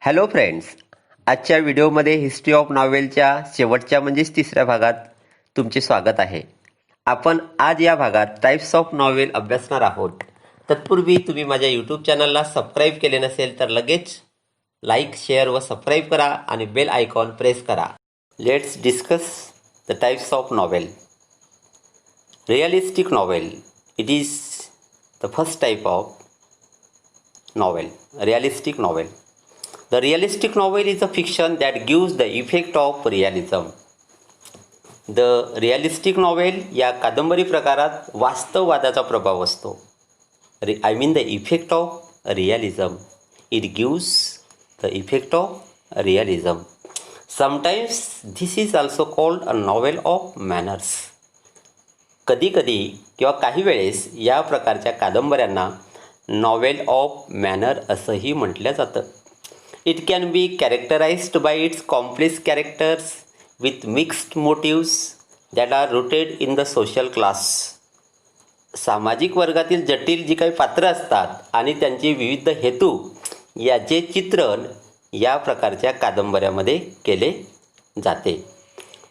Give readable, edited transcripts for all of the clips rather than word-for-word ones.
Hello friends, आजच्या व्हिडिओमध्ये history of नॉवेलच्या शेवटच्या म्हणजेच तिसऱ्या भागात तुमचे स्वागत आहे. आपण आज या भागात टाइप्स ऑफ नॉवेल अभ्यासणार आहोत. तत्पूर्वी तुम्ही माझ्या यूट्यूब चॅनलला सबस्क्राईब केले नसेल तर लगेच लाईक, शेअर व सबस्क्राईब करा आणि बेल आयकॉन प्रेस करा. Let's discuss the types of novel. Realistic novel, it is the first type of novel. Realistic novel. The realistic novel is a fiction that gives the effect of realism. The realistic novel या कादंबरी प्रकारात वास्तववादाचा प्रभाव असतो. I mean the effect of realism. It gives the effect of realism. Sometimes this is also called a novel of manners. कधी कधी किंवा काही वेळेस या प्रकारच्या कादंबऱ्यांना नॉवेल ऑफ मॅनर असंही म्हटलं जातं. It can be characterised by its complex characters with mixed motives that are rooted in the social class. सामाजिक वर्गातील जटिल जी काही पात्र असतात आणि त्यांचे विविध हेतू याचे चित्रण या प्रकारच्या कादंबऱ्यामध्ये केले जाते.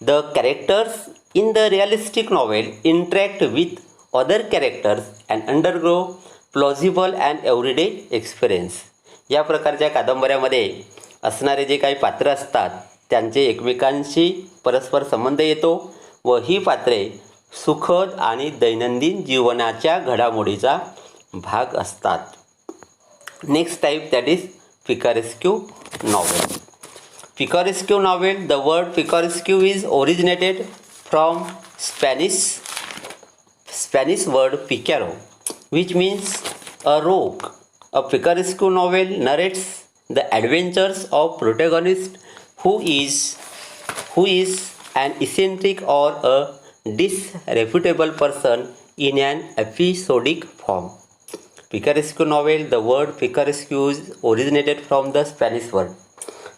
The characters in the realistic novel interact with other characters and undergo plausible and everyday experience. या प्रकारच्या कादंबऱ्यामध्ये असणारे जे काही पात्र असतात त्यांचे एकमेकांशी परस्पर संबंध येतो व ही पात्रे सुखद आणि दैनंदिन जीवनाच्या घडामोडीचा भाग असतात. Next type that is picaresque novel. Picaresque novel, the word picaresque is originated from Spanish word picaro, which means a rogue. A picaresque novel narrates the adventures of protagonist who is an eccentric or a disreputable person in an episodic form. Picaresque novel, the word picaresque is originated from the Spanish word.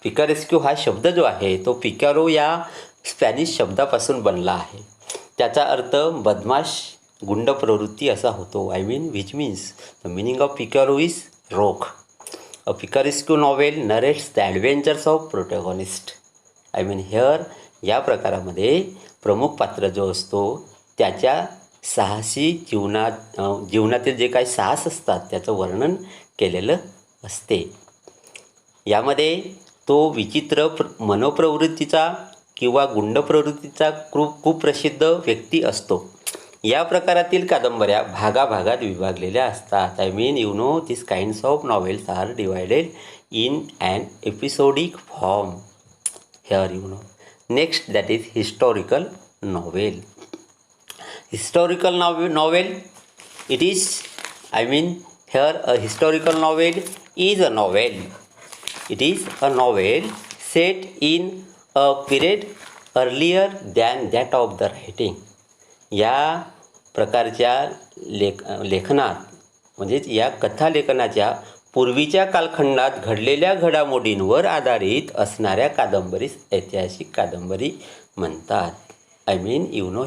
पिकारेस्क्यू हा शब्द जो आहे तो पिकारो या Spanish शब्दापासून बनला आहे. त्याचा अर्थ बदमाश, गुंड प्रवृत्ती असा होतो. which means the meaning of picaro is rogue. A picaresque novel narrates the adventures of protagonist. here या प्रकारामध्ये प्रमुख पात्र जो असतो त्याच्या साहसी जीवनातील जे काही साहस असतात त्याचं वर्णन केलेलं असते. यामध्ये तो विचित्र मनोप्रवृत्तीचा किंवा गुंड प्रवृत्तीचा खूप प्रसिद्ध व्यक्ती असतो. या प्रकारातील कादंबऱ्या भागाभागात विभागलेल्या असतात. This kinds of novels are divided in an episodic form. Next that is historical novel. Historical novel it is a historical novel is a novel. It is a novel set in a period earlier than that of the writing. या प्रकारच्या लेखनात म्हणजेच या कथालेखनाच्या पूर्वीच्या कालखंडात घडलेल्या घडामोडींवर आधारित असणाऱ्या कादंबरीस ऐतिहासिक कादंबरी म्हणतात.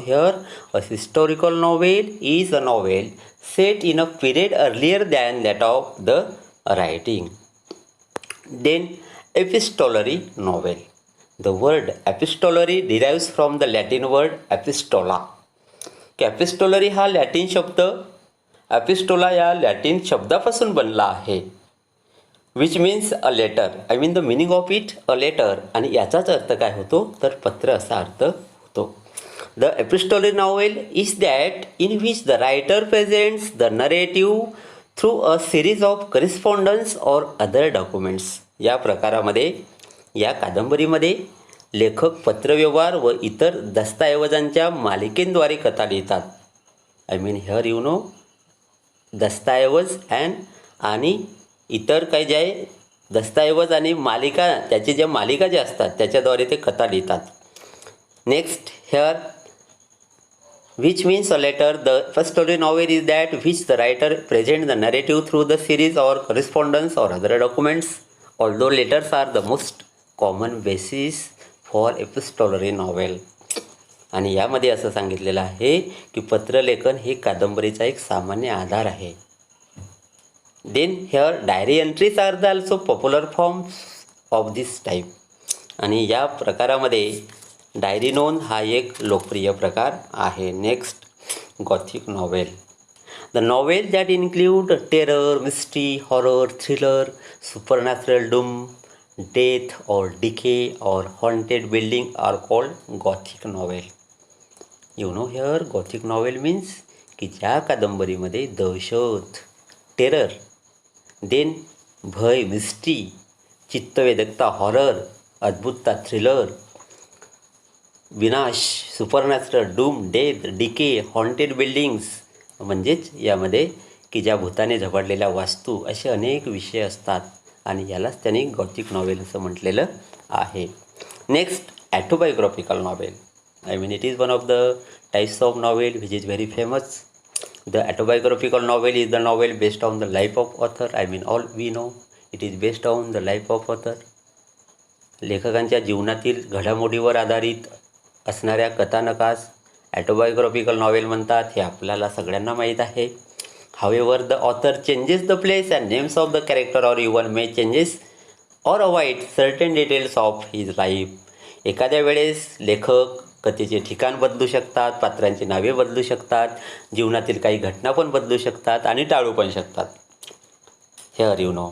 here a historical novel is a novel set in a period earlier than that of the writing. Then epistolary novel. The word epistolary derives from the Latin word epistola. Epistolary हा लॅटिन शब्द एपिस्टोला या Latin शब्दापासून बनला आहे. Which means a letter. The meaning of it a letter. आणि याचाच अर्थ काय होतो तर पत्र असा अर्थ होतो. The epistolary novel is that in which the writer presents the narrative through a series of correspondence or other documents. या प्रकारामध्ये या कादंबरीमध्ये लेखक पत्रव्यवहार व इतर दस्तऐवजांच्या मालिकेद्वारे कथा लिहितात. दस्तऐवज आणि इतर काही जे दस्तऐवज आणि मालिका त्याचे ज्या मालिका ज्या असतात त्याच्याद्वारे ते कथा लिहितात. Next which means a letter. The epistolary novel is that which the writer presents the narrative through the series or correspondence or other documents. Although letters are the most common basis for epistolary novel. आणि यामध्ये असं सांगितलेलं आहे की पत्रलेखन हे कादंबरीचा एक सामान्य आधार आहे. Then here diary entries are the also popular forms of this type. आणि या प्रकारामध्ये डायरी नोंद हा एक लोकप्रिय प्रकार आहे. Next, Gothic novel. The novel that include terror, mystery, horror, thriller, supernatural doom, death और डिके और haunted building are called Gothic novel. You know here Gothic novel means की ज्या कादंबरीमध्ये दहशत, टेरर, देन भय, मिस्ट्री, चित्तवेधकता, हॉरर, अद्भुतता, thriller, विनाश, supernatural, doom, death, decay, haunted buildings, म्हणजेच यामध्ये की ज्या भूताने झपाटलेल्या वास्तू, असे अनेक विषय असतात आणि यालाच त्यांनी गॉथिक नॉवेल असं म्हटलेलं आहे. Next, autobiographical novel. I mean, it is one of the types of novel which is very famous. The autobiographical novel is the novel based on the life of author. I mean, all we know it is based on the life of author. लेखकांच्या जीवनातील घडामोडीवर आधारित असणाऱ्या कथानकास autobiographical novel म्हणतात, हे आपल्याला सगळ्यांना माहीत आहे. However, the author changes the place and names of the character or even may changes or avoid certain details of his life. एखाद्या वेळेस लेखक कथेचे ठिकाण बदलू शकतात, पात्रांची नावे बदलू शकतात, जीवनातील काही घटना पण बदलू शकतात आणि टाळू पण शकतात. Here you know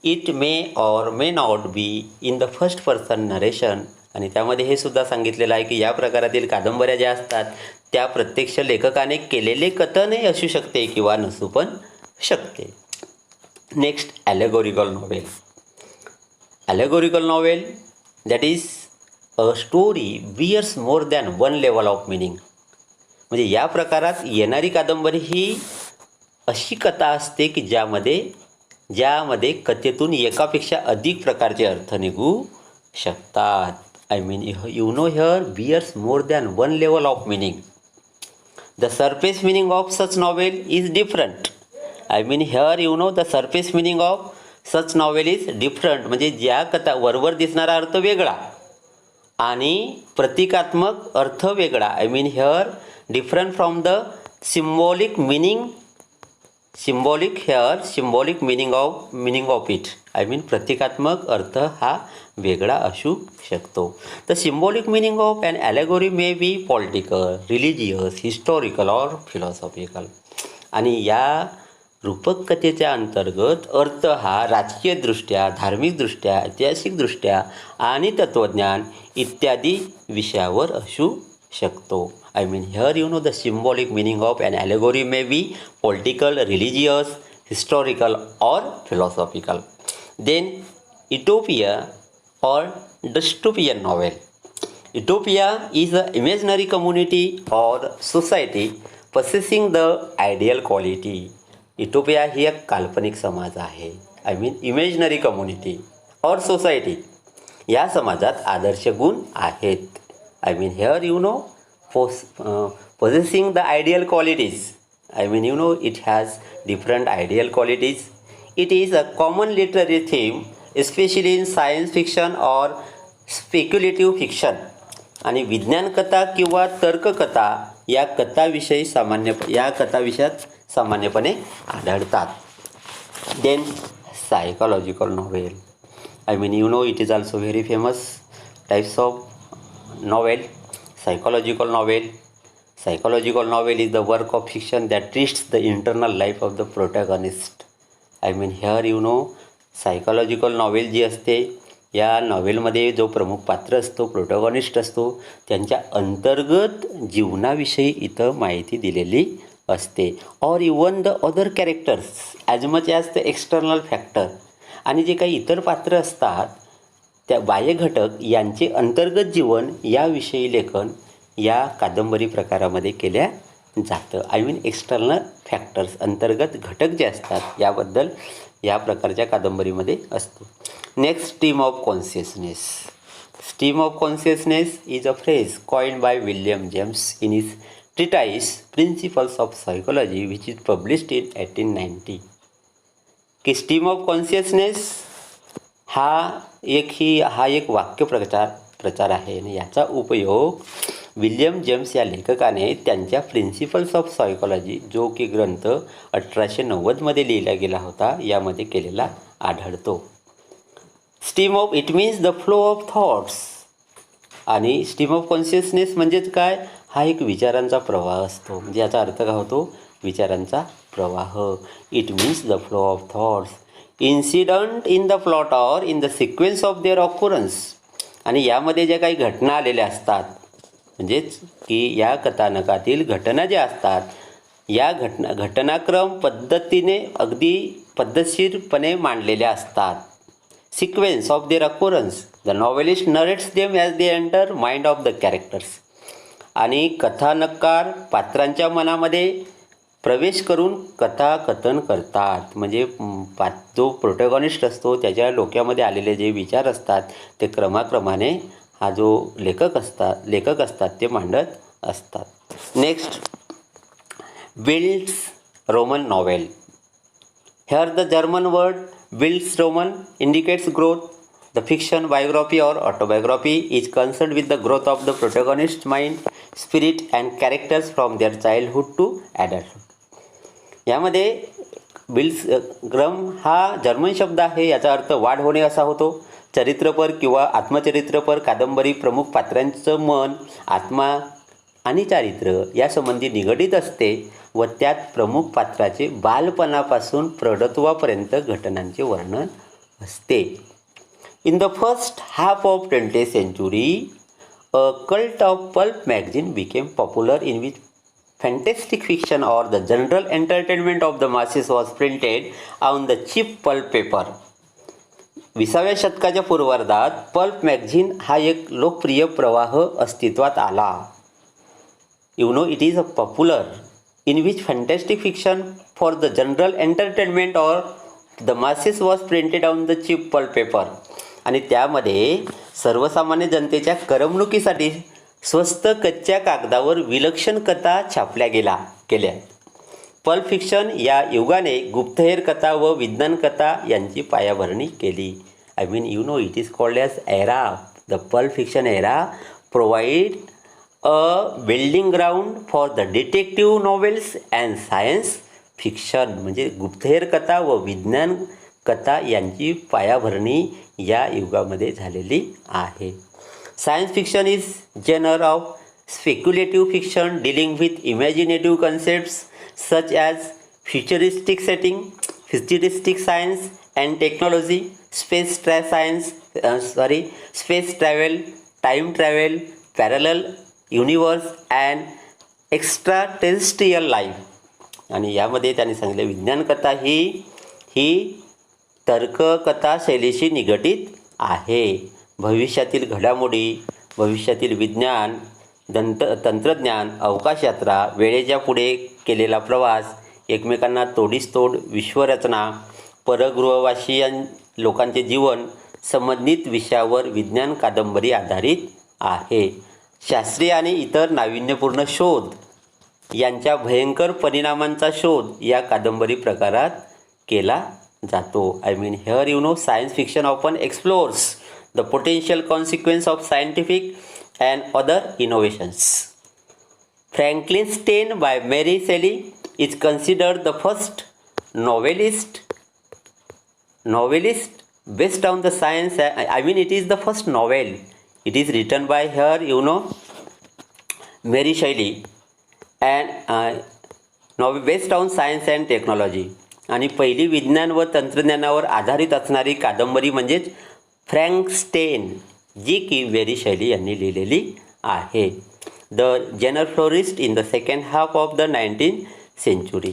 it may or may not be in the first person narration. आणि त्यामध्ये हे सुद्धा सांगितलेलं आहे की या प्रकारातील कादंबऱ्या ज्या असतात त्या प्रत्यक्ष लेखकाने केलेले कथनही असू शकते किंवा नसू पण शकते. Next, allegorical novel. Allegorical novel that is a story bears more than one level of meaning. म्हणजे या प्रकारात येणारी कादंबरी ही अशी कथा असते की ज्यामध्ये कथेतून एकापेक्षा अधिक प्रकारचे अर्थ निघू शकतात. I mean you know here bears more than one level of meaning. The surface meaning of such novel is different. I mean here you know the surface meaning of such novel is different. म्हणजे ज्या कथा वरवर दिसणारा अर्थ वेगळा आणि प्रतिकात्मक अर्थ वेगळा. I mean here different from the symbolic meaning. Symbolic meaning of it. I mean प्रतिकात्मक अर्थ हा वेगळा असू शकतो. The symbolic meaning of an allegory may be political, religious, historical or philosophical. आणि या रूपक कथेच्या अंतर्गत अर्थ हा राजकीयदृष्ट्या, धार्मिकदृष्ट्या, ऐतिहासिकदृष्ट्या आणि तत्त्वज्ञान इत्यादी विषयावर असू शकतो. I mean here you know the symbolic meaning of an allegory may be political, religious, historical or philosophical. Then utopia or dystopian novel. Utopia is an imaginary community or society possessing the ideal quality. Utopia ही एक काल्पनिक समाज आहे. I mean imaginary community और society, या समाजात आदर्श गुण आहेत. I mean here you no possessing the ideal qualities. I mean you know it has different ideal qualities. It is a common literary theme especially in science fiction or speculative fiction. आणि विज्ञानकथा किंवा तर्ककथा या कथाविषयात सामान्यपणे आढळतात. Then psychological novel. I mean you know it is also very famous types of novel. Psychological novel. Psychological novel is the work of fiction that treats the internal life of the protagonist. I mean here you know psychological novel जी असते या नॉवेलमध्ये जो प्रमुख पात्र असतो, protagonist असतो, त्यांच्या अंतर्गत जीवनाविषयी इथं माहिती दिलेली असते. Or even the other characters as much as the external factor. आणि जे काही इतर पात्र असतात त्या बाह्य घटक यांचे अंतर्गत जीवन याविषयी लेखन या कादंबरी प्रकारामध्ये केल्या जातं. आय मीन एक्सटर्नल फॅक्टर्स, अंतर्गत घटक जे असतात याबद्दल या प्रकारच्या कादंबरीमध्ये असतो. Next, stream of consciousness. Stream of consciousness is a phrase coined by William James in his treatise Principles of Psychology which is published in 1890. की स्ट्रीम ऑफ कॉन्शियसनेस हा एक वाक्य प्रचार आहे आणि याचा उपयोग विल्यम जेम्स या लेखकाने त्यांच्या प्रिन्सिपल्स ऑफ सायकोलॉजी जो की ग्रंथ 1890मध्ये लिहिला गेला होता यामध्ये केलेला आढळतो. Stream of it means the flow of thoughts. आणि स्ट्रीम ऑफ कॉन्शियसनेस म्हणजेच काय, हा एक विचारांचा प्रवाह असतो. म्हणजे याचा अर्थ काय होतो, विचारांचा प्रवाह. It means the flow of thoughts incident in the plot or in the sequence of their occurrence. आणि यामध्ये ज्या काही घटना आलेल्या असतात, म्हणजेच की या कथानकातील घटना ज्या असतात, या घटनाक्रम पद्धतीने अगदी पद्धतशीरपणे मांडलेल्या असतात. Sequence of their occurrence the novelist narrates them as they enter mind of the characters. आणि कथानककार पात्रांच्या मनामध्ये प्रवेश करून कथाकथन करतात. म्हणजे जो प्रोटॅगॉनिस्ट असतो त्याच्या डोक्यामध्ये आलेले जे विचार असतात ते क्रमाक्रमाने हा जो लेखक असतात ते मांडत असतात. Next, builds Roman novel. Here the German word Bildungsroman indicates growth. The fiction, biography or autobiography is concerned with the growth of the protagonist's mind, spirit and characters from their childhood to adulthood. यामध्ये बिल्ड्सग्रम हा German शब्द आहे. याचा अर्थ वाढ होणे असा होतो. चरित्रपर किंवा आत्मचरित्रपर कादंबरी प्रमुख पात्रांचं मन, आत्मा आणि चारित्र्य यासंबंधी निगडीत असते व त्यात प्रमुख पात्राचे बालपणापासून प्रौढत्वापर्यंत घटनांचे वर्णन असते. In the first half of 20th century, a cult of pulp magazine became popular in which fantastic fiction or the general entertainment of the masses was printed on the cheap pulp paper. 20व्या शतकाच्या पूर्वार्धात pulp magazine हा एक लोकप्रिय प्रवाह अस्तित्वात आला. It is a popular in which fantastic fiction for the general entertainment or the masses was printed on the cheap pulp paper. आणि त्यामध्ये सर्वसामान्य जनतेच्या करमणुकीसाठी स्वस्त कच्च्या कागदावर विलक्षण कथा छापल्या गेल्या. पल्प फिक्शन या युगाने गुप्तहेर कथा व विज्ञान कथा यांची पायाभरणी केली. it is called as era. The pulp fiction era provide a building ground for the detective novels and science fiction. म्हणजे गुप्तहेर कथा व विज्ञान कथा यांची पायाभरणी या युगामध्ये झालेली आहे. Science fiction is genre of speculative fiction dealing with imaginative concepts such as futuristic setting, futuristic science and technology, space travel, time travel, parallel universe and extraterrestrial life. आणि यामध्ये त्यांनी सांगितले विज्ञान कथा ही तर्ककथा शैलीशी निगडीत आहे. भविष्यातील घडामोडी, भविष्यातील विज्ञान, तंत्रज्ञान, अवकाशयात्रा, वेळेच्या पुढे केलेला प्रवास, एकमेकांना तोडीस तोड विश्वरचना, परगृहवासीय लोकांचे जीवन संबंधित विषयावर विज्ञान कादंबरी आधारित आहे. शास्त्रीय आणि इतर नाविन्यपूर्ण शोध यांच्या भयंकर परिणामांचा शोध या कादंबरी प्रकारात केला जातो. here science fiction often explores the potential consequence of scientific and other innovations. Frankenstein by Mary Shelley is considered the first novelist based on the science. It is the first novel. It is written by her, Mary Shelley and novel based on science and technology. आणि पहिली विज्ञान व तंत्रज्ञानावर आधारित असणारी कादंबरी म्हणजेच फ्रँकस्टेन, जी की मेरी शैली यांनी लिहिलेली आहे. The genre flourished in the second half of the 19th century.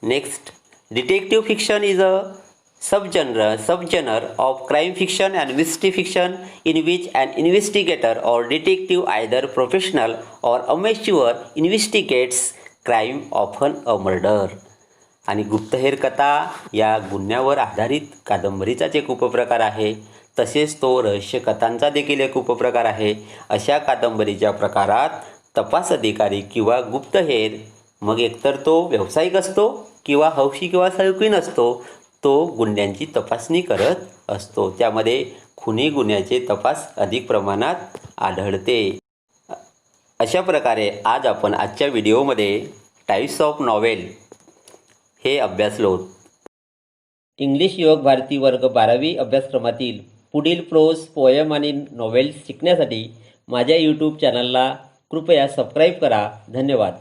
Next, detective fiction is a subgenre of crime fiction and mystery fiction in which an investigator or detective, either professional or amateur, investigates crime, often a murder. आणि गुप्तहेर कथा या गुन्ह्यावर आधारित कादंबरीचाच एक उपप्रकार आहे. तसेच तो रहस्य कथांचा देखील एक उपप्रकार आहे. अशा कादंबरीच्या प्रकारात तपास अधिकारी किंवा गुप्तहेर, मग एकतर तो व्यावसायिक असतो किंवा हौशी किंवा शौकीन असतो, तो गुन्ह्यांची तपासणी करत असतो. त्यामध्ये खुनी गुन्ह्याचे तपास अधिक प्रमाणात आढळते. अशा प्रकारे आज आपण आजच्या व्हिडिओमध्ये टाईप्स ऑफ नॉवेल हे अभ्यासलो. इंग्लिश युवक भारती वर्ग 12वी अभ्यासक्रमातील पुढील प्रोज, पोयम आणि नॉवेल्स शिकण्यासाठी माझ्या यूट्यूब चॅनलला कृपया सबस्क्राईब करा. धन्यवाद.